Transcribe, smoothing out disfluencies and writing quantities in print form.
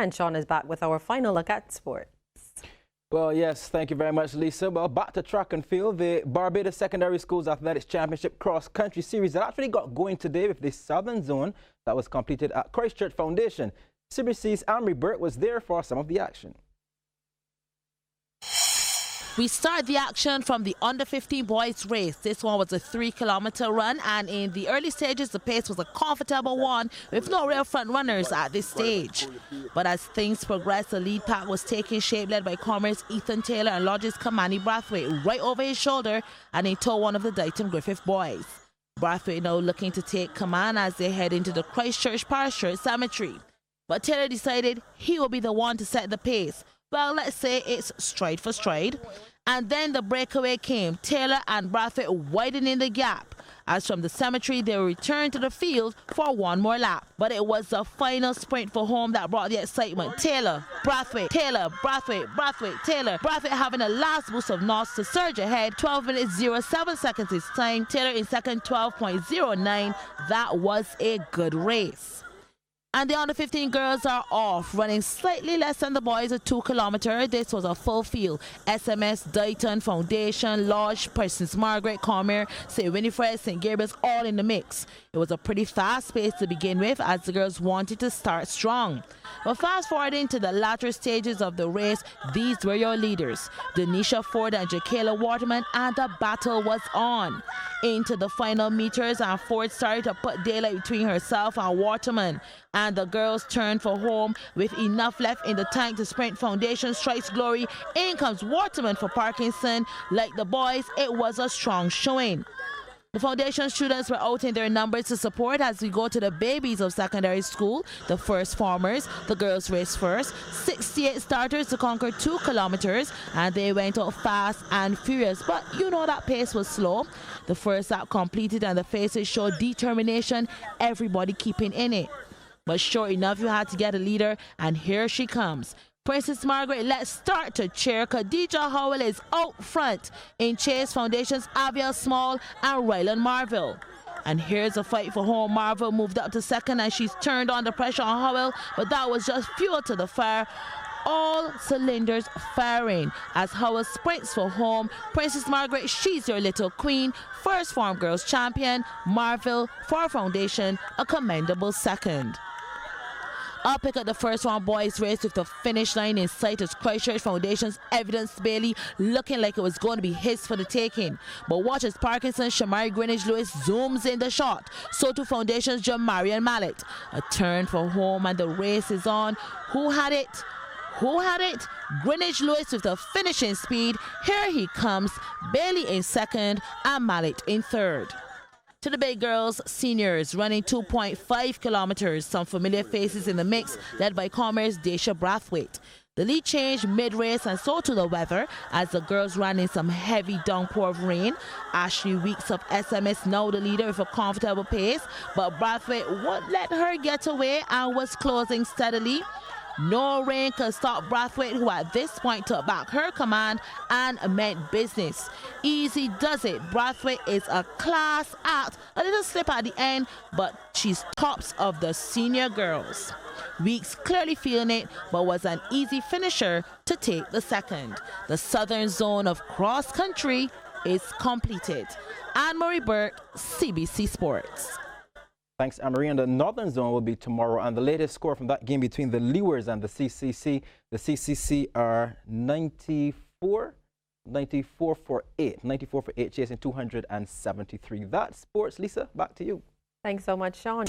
And Sean is back with our final look at sports. Well, yes, thank you very much, Lisa. Well, back to track and field. The Barbados Secondary Schools Athletics Championship Cross Country Series that actually got going today with the Southern Zone that was completed at Christchurch Foundation. CBC's Amory Burke was there for some of the action. We start the action from the under-15 boys race. This one was a 3-kilometer run, and in the early stages the pace was a comfortable one with no real front runners at this stage. But as things progressed, the lead pack was taking shape, led by Commerce Ethan Taylor and Lodges Kamani Brathwaite right over his shoulder and in tow one of the Dighton Griffith boys. Brathwaite now looking to take command as they head into the Christchurch Parish Church Cemetery. But Taylor decided he will be the one to set the pace. Well, let's say it's stride for stride. And then the breakaway came, Taylor and Brathwaite widening the gap. As from the cemetery, they returned to the field for one more lap. But it was the final sprint for home that brought the excitement. Taylor, Brathwaite, Taylor, Brathwaite, Brathwaite, Taylor. Brathwaite having a last boost of knots to surge ahead. 12 minutes 07 seconds this time. Taylor in second, 12.09. That was a good race. And the under-15 girls are off, running slightly less than the boys, a 2-kilometer. This was a full field. SMS, Dighton, Foundation, Lodge, Princess Margaret, Cormier, St. Winifred, St. Gabriel's, all in the mix. It was a pretty fast pace to begin with as the girls wanted to start strong. But fast forwarding to the latter stages of the race, these were your leaders, Denisha Ford and Jakayla Waterman, and the battle was on. Into the final meters, and Ford started to put daylight between herself and Waterman. And the girls turned for home with enough left in the tank to sprint. Foundation strikes glory. In comes Waterman for Parkinson. Like the boys, it was a strong showing. The Foundation students were out in their numbers to support as we go to the babies of secondary school, the first formers. The girls raced first. 68 starters to conquer 2 kilometers, and they went out fast and furious. But you know that pace was slow. The first lap completed and the faces showed determination, everybody keeping in it. But sure enough, you had to get a leader, and here she comes. Princess Margaret, let's start to cheer. Khadija Howell is out front in Chase Foundation's Abiel Small and Rylan Marville. And here's a fight for home. Marville moved up to second and she's turned on the pressure on Howell, but that was just fuel to the fire. All cylinders firing as Howell sprints for home. Princess Margaret, she's your little queen. First form girls champion. Marville for Foundation, a commendable second. I'll pick up the first round boys race with the finish line in sight as Christchurch Foundation's Evidence Bailey looking like it was going to be his for the taking. But watch as Parkinson, Shamari Greenwich Lewis zooms in the shot. So to Foundation's Jamarian Mallet. A turn for home and the race is on. Who had it? Who had it? Greenwich Lewis with the finishing speed. Here he comes. Bailey in second and Mallet in third. To the big girls, seniors running 2.5 kilometers. Some familiar faces in the mix, led by Commerce Daisha Brathwaite. The lead changed mid-race and so to the weather as the girls ran in some heavy downpour of rain. Ashley Weeks of SMS now the leader with a comfortable pace, but Brathwaite wouldn't let her get away and was closing steadily. No rain could stop Brathwaite, who at this point took back her command and meant business. Easy does it. Brathwaite is a class act. A little slip at the end, but she's tops of the senior girls. Weeks clearly feeling it, but was an easy finisher to take the second. The southern zone of cross country is completed. Anne-Marie Burke, CBC Sports. Thanks, Amory. And the Northern Zone will be tomorrow. And the latest score from that game between the Lewers and the CCC. The CCC are 94 for 8. 94 for 8, chasing 273. That's sports. Lisa, back to you. Thanks so much, Sean.